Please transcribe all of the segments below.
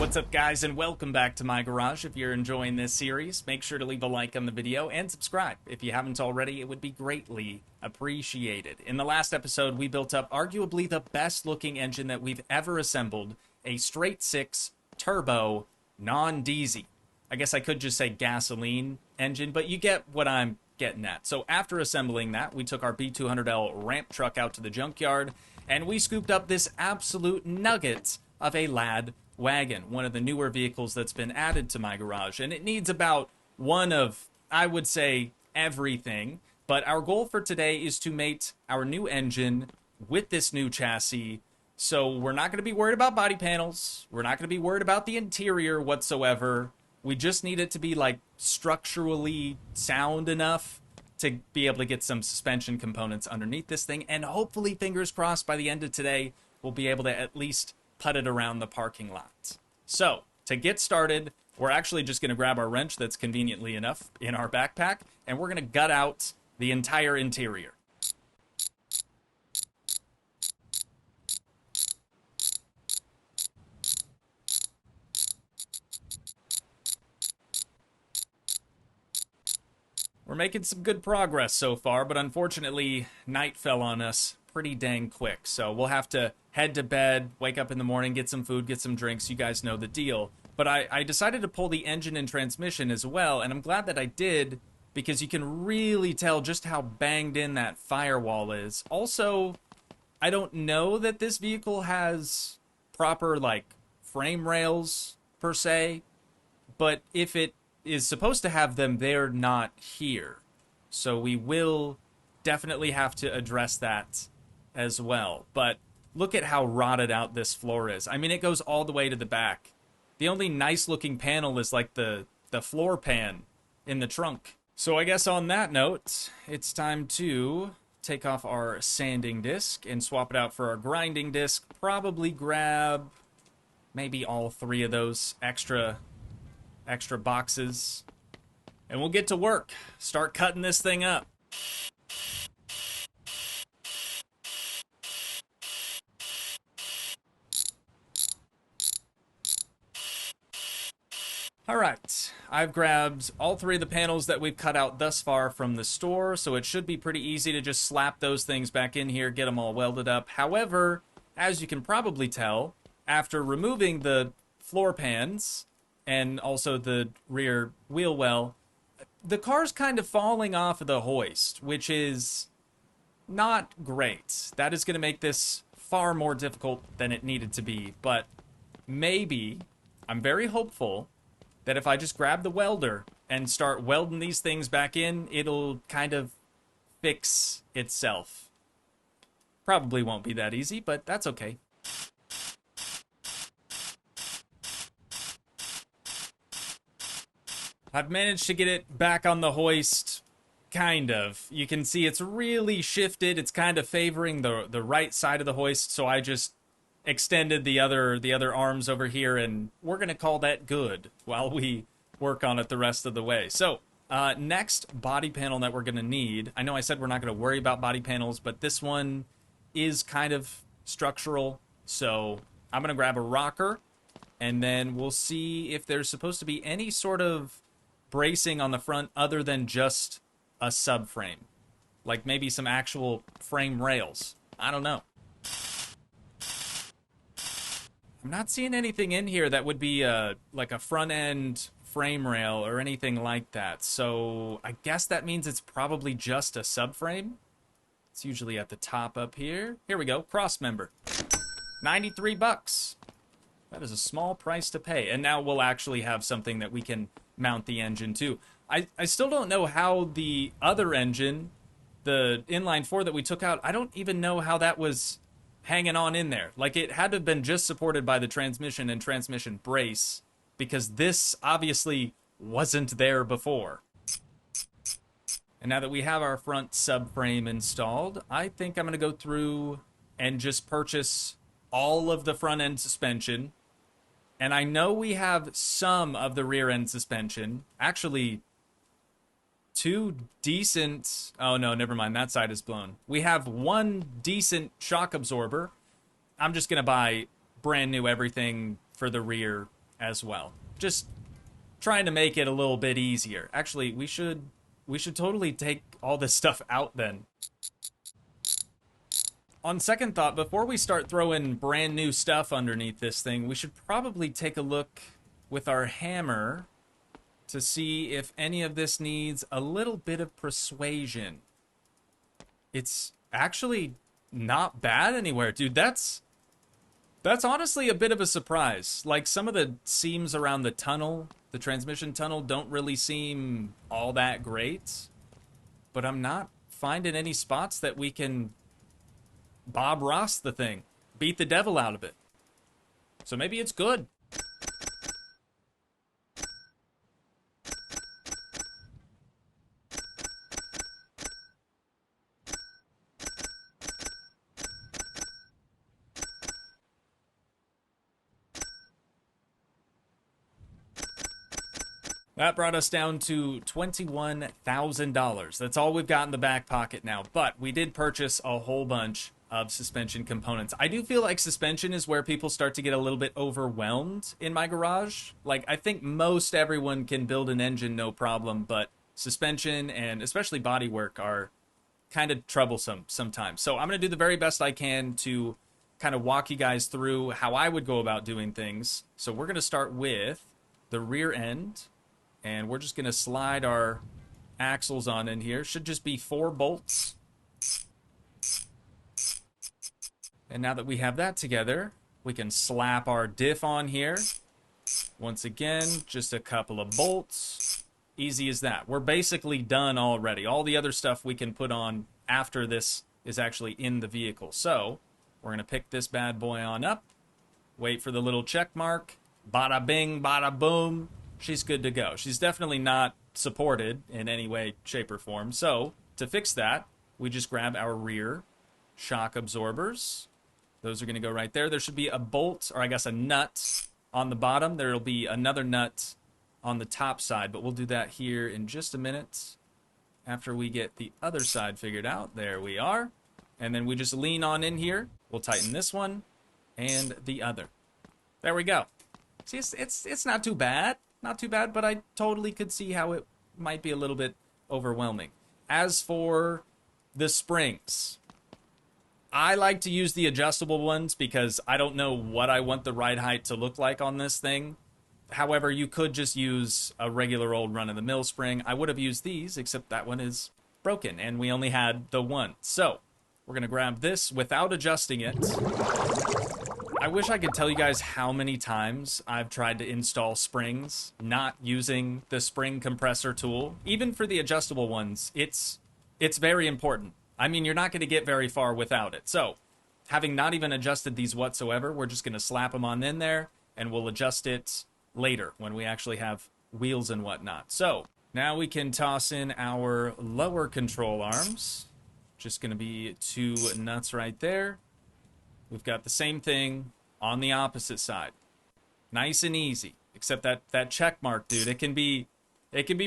What's up, guys, and welcome back to my garage. If you're enjoying this series, make sure to leave a like on the video and subscribe. If you haven't already, it would be greatly appreciated. In the last episode, we built up arguably the best looking engine that we've ever assembled, a straight six turbo non-diesel. I guess I could just say gasoline engine, but you get what I'm getting at. So after assembling that, we took our B200L ramp truck out to the junkyard, and we scooped up this absolute nugget of a lad Wagon, one of the newer vehicles that's been added to my garage, and it needs about one of, I would say, everything. But our goal for today is to mate our new engine with this new chassis, so we're not going to be worried about body panels, we're not going to be worried about the interior whatsoever. We just need it to be like structurally sound enough to be able to get some suspension components underneath this thing, and hopefully, fingers crossed, by the end of today we'll be able to at least put it around the parking lot. So, to get started, we're actually just going to grab our wrench that's conveniently enough in our backpack, and we're going to gut out the entire interior. We're making some good progress so far, but unfortunately, night fell on us pretty dang quick. So we'll have to head to bed, wake up in the morning, get some food, get some drinks. You guys know the deal. But I decided to pull the engine and transmission as well, and I'm glad that I did, because you can really tell just how banged in that firewall is. Also, I don't know that this vehicle has proper, like, frame rails, per se, but if it is supposed to have them, they're not here. So we will definitely have to address that as well. But look at how rotted out this floor is. I mean, it goes all the way to the back. The only nice looking panel is like the floor pan in the trunk. So I guess on that note, it's time to take off our sanding disc and swap it out for our grinding disc. Probably grab maybe all three of those extra boxes, and we'll get to work. Start cutting this thing up. Alright, I've grabbed all three of the panels that we've cut out thus far from the store, so it should be pretty easy to just slap those things back in here, get them all welded up. However, as you can probably tell, after removing the floor pans and also the rear wheel well, the car's kind of falling off of the hoist, which is not great. That is going to make this far more difficult than it needed to be, but maybe, I'm very hopeful that if I just grab the welder and start welding these things back in, it'll kind of fix itself. Probably won't be that easy, but that's okay. I've managed to get it back on the hoist, kind of. You can see it's really shifted. It's kind of favoring the right side of the hoist, so I just extended the other arms over here, and we're going to call that good while we work on it the rest of the way. So, next body panel that we're going to need, I know I said we're not going to worry about body panels, but this one is kind of structural, so I'm going to grab a rocker, and then we'll see if there's supposed to be any sort of bracing on the front other than just a subframe. Like maybe some actual frame rails. I don't know. I'm not seeing anything in here that would be like a front end frame rail or anything like that. So I guess that means it's probably just a subframe. It's usually at the top up here. Here we go, cross member. 93 bucks. That is a small price to pay. And now we'll actually have something that we can mount the engine to. I still don't know how the other engine, the inline 4 that we took out, I don't even know how that was hanging on in there. Like, it had to have been just supported by the transmission and transmission brace, because this obviously wasn't there before. And now that we have our front subframe installed, I think I'm going to go through and just purchase all of the front end suspension. And I know we have some of the rear end suspension. Actually, two decent... Oh, no, never mind. That side is blown. We have one decent shock absorber. I'm just going to buy brand new everything for the rear as well. Just trying to make it a little bit easier. Actually, we should totally take all this stuff out then. On second thought, before we start throwing brand new stuff underneath this thing, we should probably take a look with our hammer to see if any of this needs a little bit of persuasion. It's actually not bad anywhere. Dude, that's honestly a bit of a surprise. Like, some of the seams around the tunnel, the transmission tunnel, don't really seem all that great. But I'm not finding any spots that we can Bob Ross the thing. Beat the devil out of it. So maybe it's good. That brought us down to $21,000. That's all we've got in the back pocket now. But we did purchase a whole bunch of suspension components. I do feel like suspension is where people start to get a little bit overwhelmed in my garage. Like, I think most everyone can build an engine no problem, but suspension and especially bodywork are kind of troublesome sometimes. So I'm going to do the very best I can to kind of walk you guys through how I would go about doing things. So we're going to start with the rear end. And we're just going to slide our axles on in here. Should just be 4 bolts. And now that we have that together, we can slap our diff on here. Once again, just a couple of bolts. Easy as that. We're basically done already. All the other stuff we can put on after this is actually in the vehicle. So we're going to pick this bad boy on up. Wait for the little check mark. Bada bing, bada boom. She's good to go. She's definitely not supported in any way, shape, or form. So, to fix that, we just grab our rear shock absorbers. Those are going to go right there. There should be a bolt, or I guess a nut, on the bottom. There will be another nut on the top side, but we'll do that here in just a minute after we get the other side figured out. There we are. And then we just lean on in here. We'll tighten this one and the other. There we go. See, it's not too bad. Not too bad, but I totally could see how it might be a little bit overwhelming. As for the springs, I like to use the adjustable ones because I don't know what I want the ride height to look like on this thing. However, you could just use a regular old run-of-the-mill spring. I would have used these, except that one is broken, and we only had the one. So, we're going to grab this without adjusting it. I wish I could tell you guys how many times I've tried to install springs not using the spring compressor tool. Even for the adjustable ones, it's very important. I mean, you're not going to get very far without it. So, having not even adjusted these whatsoever, we're just going to slap them on in there, and we'll adjust it later when we actually have wheels and whatnot. So, now we can toss in our lower control arms. Just going to be 2 nuts right there. We've got the same thing on the opposite side. Nice and easy. Except that check mark, dude, it can be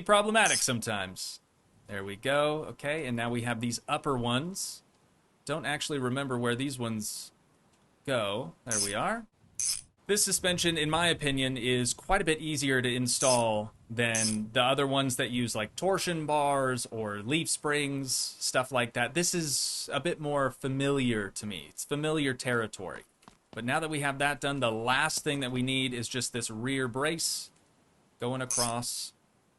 problematic sometimes. There we go. Okay, and now we have these upper ones. Don't actually remember where these ones go. There we are. This suspension, in my opinion, is quite a bit easier to install than the other ones that use like torsion bars or leaf springs, stuff like that. This is a bit more familiar to me. It's familiar territory. But now that we have that done, the last thing that we need is just this rear brace going across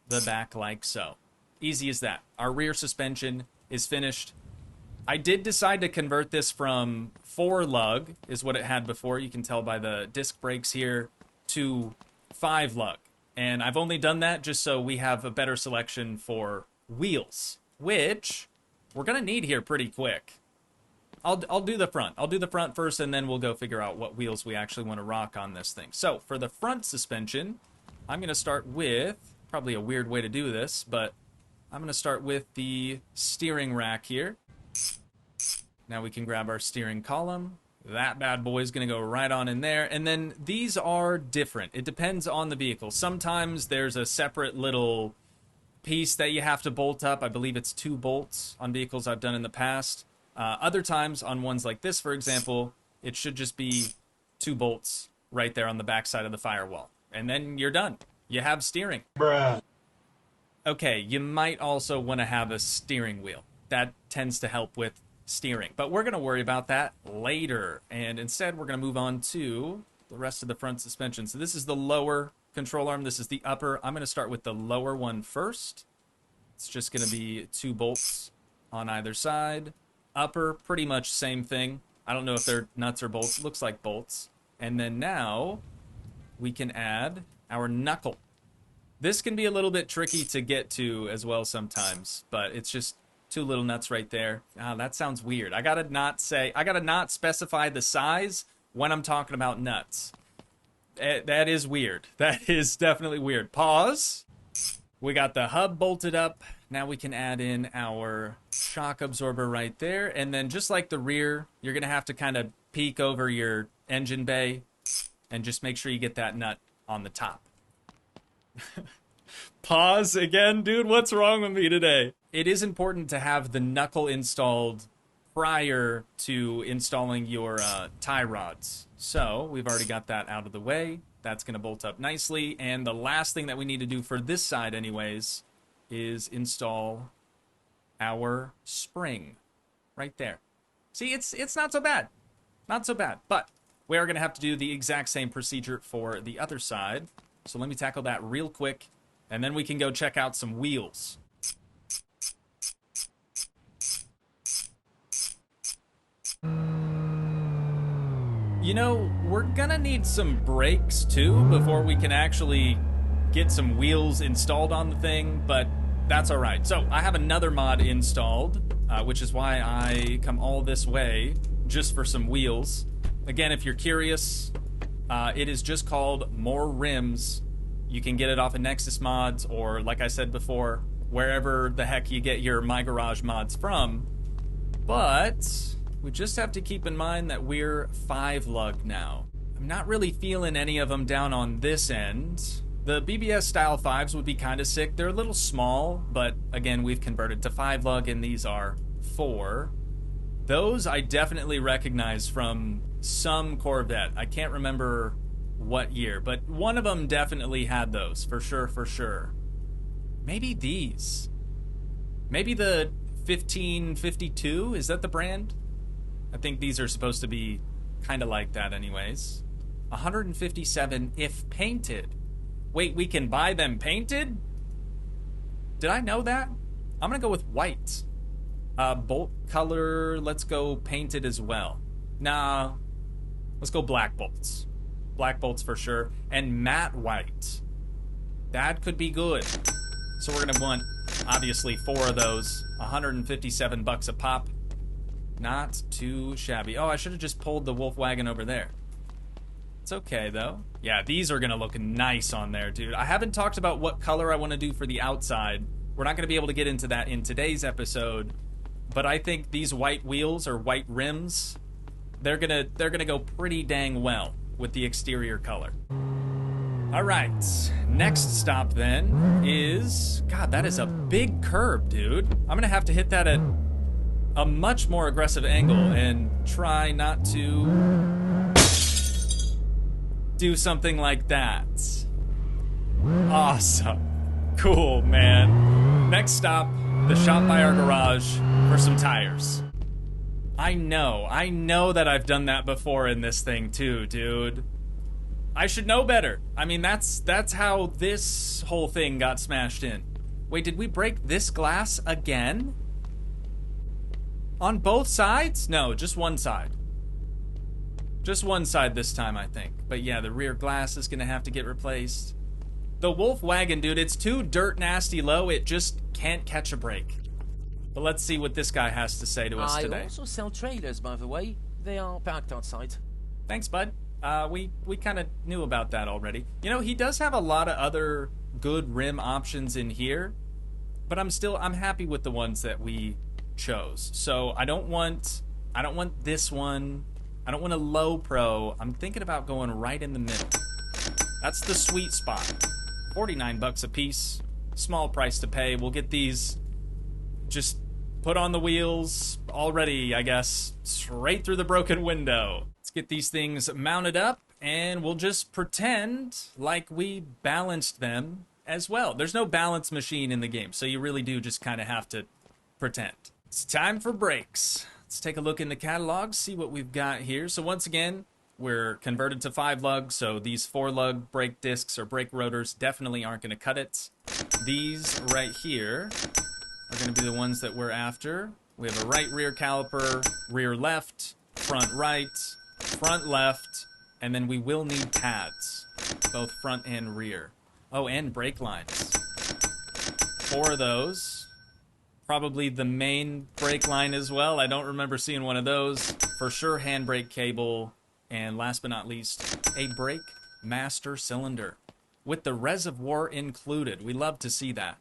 the back like so. Easy as that. Our rear suspension is finished. I did decide to convert this from 4-lug, is what it had before, you can tell by the disc brakes here, to 5-lug. And I've only done that just so we have a better selection for wheels, which we're going to need here pretty quick. I'll do the front. I'll do the front first, and then we'll go figure out what wheels we actually want to rock on this thing. So, for the front suspension, I'm going to start with, probably a weird way to do this, but I'm going to start with the steering rack here. Now we can grab our steering column. That bad boy is going to go right on in there. And then these are different. It depends on the vehicle. Sometimes there's a separate little piece that you have to bolt up. I believe it's 2 bolts on vehicles I've done in the past. Other times, on ones like this, for example, it should just be 2 bolts right there on the back side of the firewall. and then you're done. You have steering. Bruh. Okay, you might also want to have a steering wheel. That tends to help with steering, but we're going to worry about that later. And instead, we're going to move on to the rest of the front suspension. So this is the lower control arm. This is the upper. I'm going to start with the lower one first. It's just going to be 2 bolts on either side. Upper, pretty much same thing. I don't know if they're nuts or bolts. Looks like bolts. And then now we can add our knuckle. This can be a little bit tricky to get to as well sometimes, but it's just 2 little nuts right there. Ah, that sounds weird. I gotta not specify the size when I'm talking about nuts. That is weird. That is definitely weird. Pause. We got the hub bolted up. Now we can add in our shock absorber right there. And then just like the rear, you're gonna have to kind of peek over your engine bay and just make sure you get that nut on the top. Pause again, dude. What's wrong with me today? It is important to have the knuckle installed prior to installing your tie rods. So we've already got that out of the way. That's going to bolt up nicely. And the last thing that we need to do for this side anyways is install our spring right there. See, it's not so bad. Not so bad. But we are going to have to do the exact same procedure for the other side. So let me tackle that real quick, and then we can go check out some wheels. You know, we're gonna need some brakes too before we can actually get some wheels installed on the thing, but that's all right. So I have another mod installed, which is why I come all this way just for some wheels. Again, if you're curious, it is just called More Rims. You can get it off of Nexus Mods, or like I said before, wherever the heck you get your My Garage mods from. But we just have to keep in mind that we're 5 lug now. I'm not really feeling any of them down on this end. The BBS Style 5s would be kind of sick. They're a little small, but again, we've converted to 5 lug, and these are 4. Those I definitely recognize from some Corvette. I can't remember what year, but one of them definitely had those, for sure, for sure. Maybe these. Maybe the 1552, is that the brand? I think these are supposed to be kind of like that anyways. 157 if painted. Wait, we can buy them painted? Did I know that? I'm gonna go with white. Bolt color, let's go painted as well. Nah, let's go black bolts. Black bolts for sure. And matte white. That could be good. So we're gonna want, obviously, 4 of those. 157 bucks a pop. Not too shabby. Oh, I should have just pulled the Wagon over there. It's okay, though. Yeah, these are going to look nice on there, dude. I haven't talked about what color I want to do for the outside. We're not going to be able to get into that in today's episode. But I think these white wheels or white rims, they're gonna go pretty dang well with the exterior color. All right, next stop then is... God, that is a big curb, dude. I'm going to have to hit that at a much more aggressive angle and try not to do something like that. Awesome. Cool, man. Next stop, the shop by our garage for some tires. I know that I've done that before in this thing too, dude. I should know better. I mean, that's how this whole thing got smashed in. Wait, did we break this glass again? On both sides? No, just one side. Just one side this time, I think. But yeah, the rear glass is gonna have to get replaced. The Wagon, dude, it's too dirt nasty low. It just can't catch a break. But let's see what this guy has to say to us today. I also sell trailers, by the way. They are parked outside. Thanks, bud. We kind of knew about that already. You know, he does have a lot of other good rim options in here, but I'm happy with the ones that we chose. So I don't want this one. I don't want a low pro. I'm thinking about going right in the middle. That's the sweet spot. 49 bucks a piece. Small price to pay. We'll get these just put on the wheels already, I guess, straight through the broken window. Let's get these things mounted up And we'll just pretend like we balanced them as well. There's no balance machine in the game, so you really do just kind of have to pretend. It's time for brakes. Let's take a look in the catalog, see what we've got here. So once again, we're converted to 5-lug, so these 4-lug brake discs or brake rotors definitely aren't going to cut it. These right here are going to be the ones that we're after. We have a right rear caliper, rear left, front right, front left, and then we will need pads, both front and rear. Oh, and brake lines. 4 of those. Probably the main brake line as well. I don't remember seeing one of those. For sure, handbrake cable. And last but not least, a brake master cylinder with the reservoir included. We love to see that.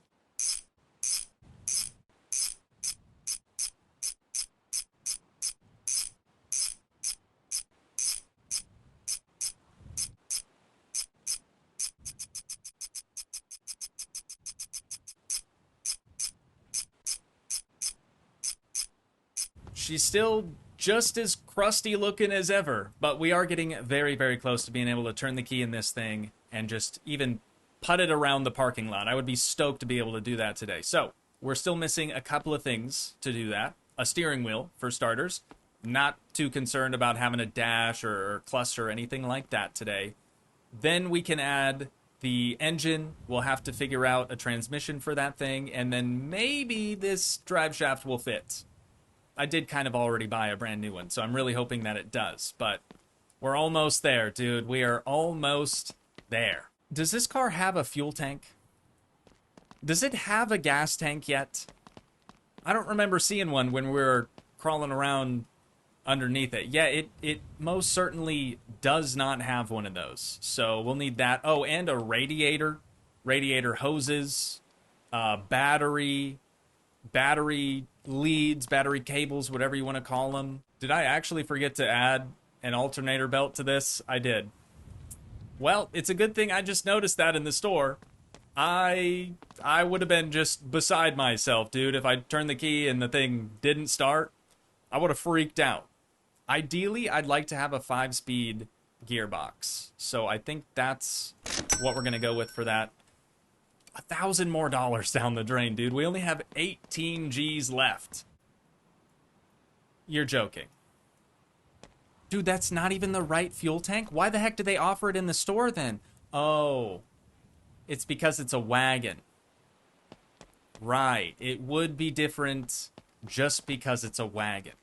She's still just as crusty looking as ever, but we are getting very, very close to being able to turn the key in this thing and just even put it around the parking lot. I would be stoked to be able to do that today. So we're still missing a couple of things to do that. A steering wheel, for starters. Not too concerned about having a dash or cluster or anything like that today. Then we can add the engine. We'll have to figure out a transmission for that thing, and then maybe this drive shaft will fit. I did kind of already buy a brand new one, so I'm really hoping that it does. But we're almost there, dude. We are almost there. Does this car have a fuel tank? Does it have a gas tank yet? I don't remember seeing one when we were crawling around underneath it. Yeah, it most certainly does not have one of those. So we'll need that. Oh, and a radiator hoses, battery leads, battery cables, whatever you want to call them. Did I actually forget to add an alternator belt to this? I did. Well, it's a good thing I just noticed that in the store. I would have been just beside myself, dude. If I turned the key and the thing didn't start, I would have freaked out. Ideally, I'd like to have a 5-speed gearbox. So I think that's what we're going to go with for that. $1,000 more down the drain, dude. We only have 18 G's left. You're joking. Dude, that's not even the right fuel tank? Why the heck did they offer it in the store then? Oh, it's because it's a wagon. Right. It would be different just because it's a wagon.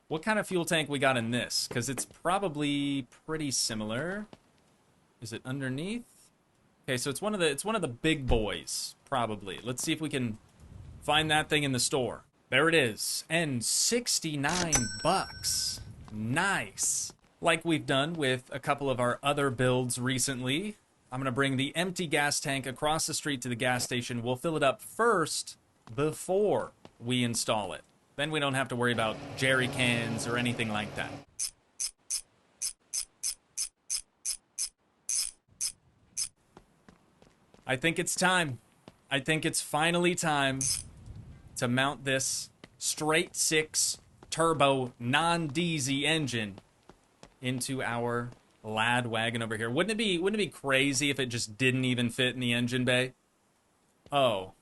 What kind of fuel tank we got in this? Because it's probably pretty similar. Is it underneath? Okay, so it's one of the big boys, probably. Let's see if we can find that thing in the store. There it is. And $69. Nice. Like we've done with a couple of our other builds recently, I'm going to bring the empty gas tank across the street to the gas station. We'll fill it up first before we install it. Then we don't have to worry about jerry cans or anything like that. I think it's time. I think it's finally time to mount this straight 6 turbo non-DZ engine into our lad wagon over here. Wouldn't it be crazy if it just didn't even fit in the engine bay? Oh.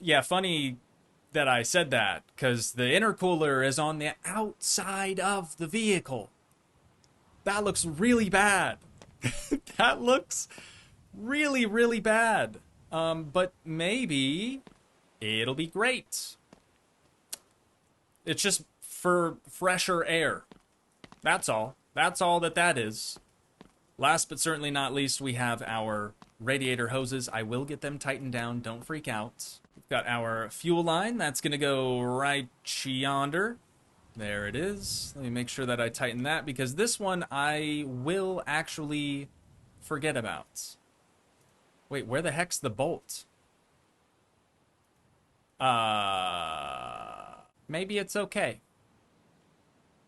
Yeah, funny that I said that, because the intercooler is on the outside of the vehicle. That looks really bad. That looks really, really bad. But maybe it'll be great. It's just for fresher air. That's all. That's all that is. Last but certainly not least, we have our radiator hoses. I will get them tightened down. Don't freak out. We've got our fuel line. That's going to go right yonder. There it is. Let me make sure that I tighten that, because this one I will actually forget about. Wait, where the heck's the bolt? Maybe it's okay.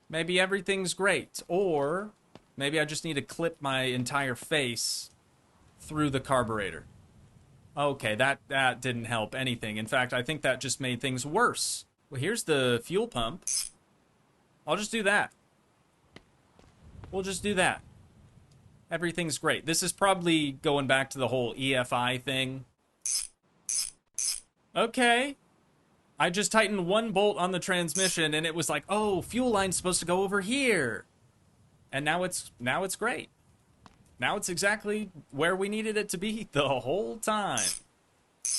Maybe everything's great. Or maybe I just need to clip my entire face through the carburetor. Okay, that didn't help anything. In fact, I think that just made things worse. Well, here's the fuel pump. I'll just do that. We'll just do that. Everything's great. This is probably going back to the whole EFI thing. Okay. I just tightened one bolt on the transmission and it was like, oh, fuel line's supposed to go over here. And now it's great. Now it's exactly where we needed it to be the whole time.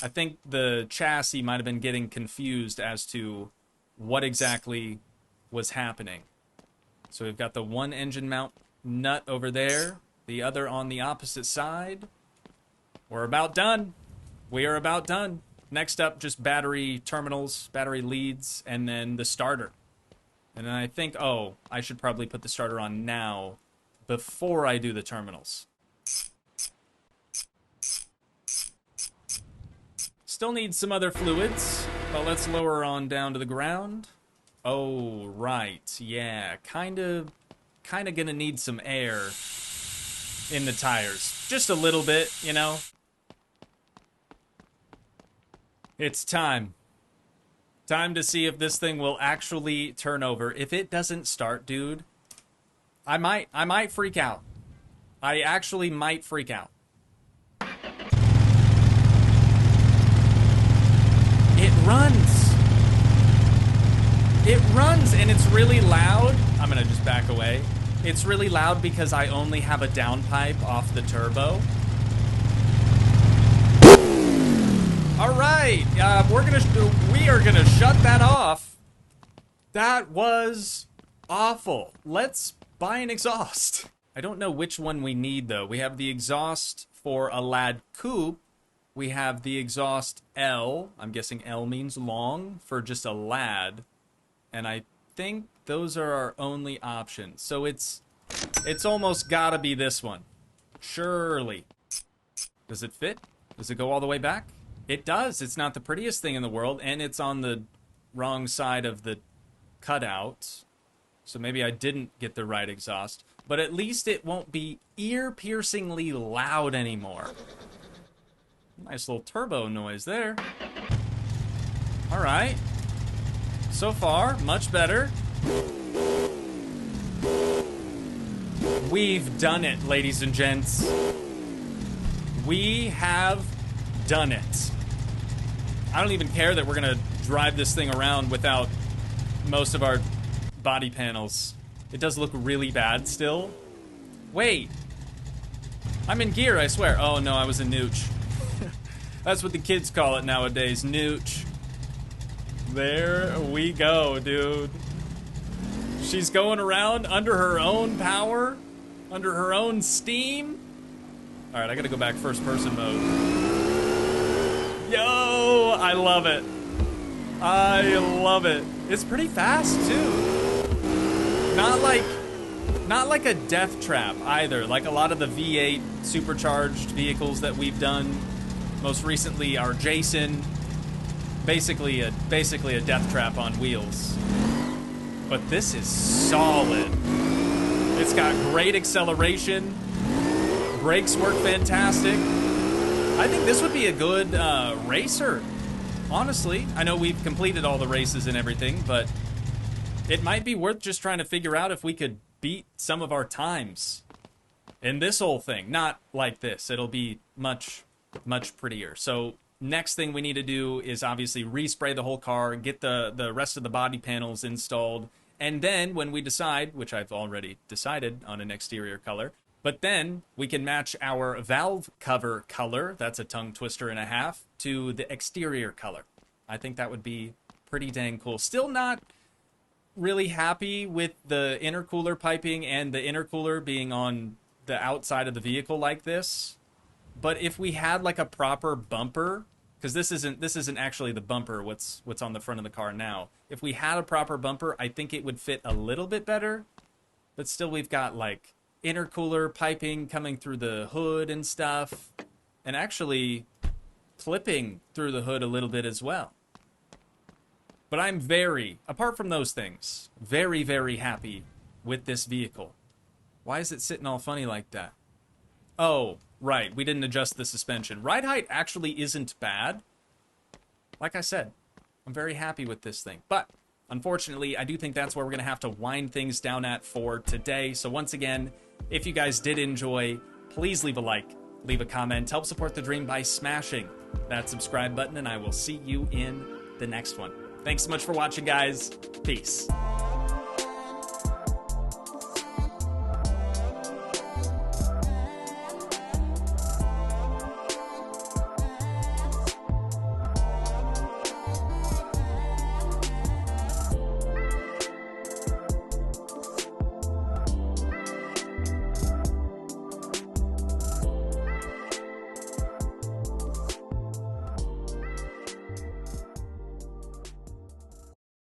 I think the chassis might have been getting confused as to what exactly was happening. So we've got the one engine mount nut over there, the other on the opposite side. We're about done. We are about done. Next up, just battery terminals, battery leads, and then the starter. And then I think, oh, I should probably put the starter on now before I do the terminals. Still need some other fluids, but let's lower on down to the ground. Oh, right, yeah, kind of gonna need some air in the tires. Just a little bit, you know? It's time. Time to see if this thing will actually turn over. If it doesn't start, dude, I might freak out. I actually might freak out. It runs. It runs, and it's really loud. I'm gonna just back away. It's really loud because I only have a downpipe off the turbo. All right, we are gonna shut that off. That was awful. Let's buy an exhaust. I don't know which one we need though. We have the exhaust for a Lad Coupe. We have the exhaust L. I'm guessing L means long for just a Lad, and I think those are our only options. So it's almost gotta be this one. Surely. Does it fit? Does it go all the way back? It does. It's not the prettiest thing in the world, and it's on the wrong side of the cutout. So maybe I didn't get the right exhaust. But at least it won't be ear-piercingly loud anymore. Nice little turbo noise there. Alright. So far, much better. We've done it, ladies and gents. We have done it. I don't even care that we're gonna drive this thing around without most of our body panels. It does look really bad still. Wait. I'm in gear, I swear. Oh no, I was a nooch. That's what the kids call it nowadays, nooch. There we go, dude. She's going around under her own power, under her own steam. Alright, I gotta go back first person mode. Yo, I love it. I love it. It's pretty fast too. Not like a death trap either. Like a lot of the V8 supercharged vehicles that we've done. Most recently, our Jason. Basically a death trap on wheels. But this is solid. It's got great acceleration. Brakes work fantastic. I think this would be a good racer, honestly. I know we've completed all the races and everything, but it might be worth just trying to figure out if we could beat some of our times in this whole thing. Not like this. It'll be much, much prettier. So next thing we need to do is obviously respray the whole car, get the rest of the body panels installed, and then when we decide, which I've already decided on an exterior color, but then we can match our valve cover color, that's a tongue twister and a half, to the exterior color. I think that would be pretty dang cool. Still not really happy with the intercooler piping and the intercooler being on the outside of the vehicle like this. But if we had like a proper bumper, because this isn't actually the bumper, what's on the front of the car now. If we had a proper bumper, I think it would fit a little bit better. But still, we've got like intercooler piping coming through the hood and stuff, and actually clipping through the hood a little bit as well. But I'm apart from those things, very, very happy with this vehicle. Why is it sitting all funny like that? Oh, right, we didn't adjust the suspension. Ride height actually isn't bad. Like I said, I'm very happy with this thing. But unfortunately, I do think that's where we're going to have to wind things down at for today. So once again, if you guys did enjoy, please leave a like, leave a comment, help support the dream by smashing that subscribe button, and I will see you in the next one. Thanks so much for watching, guys. Peace.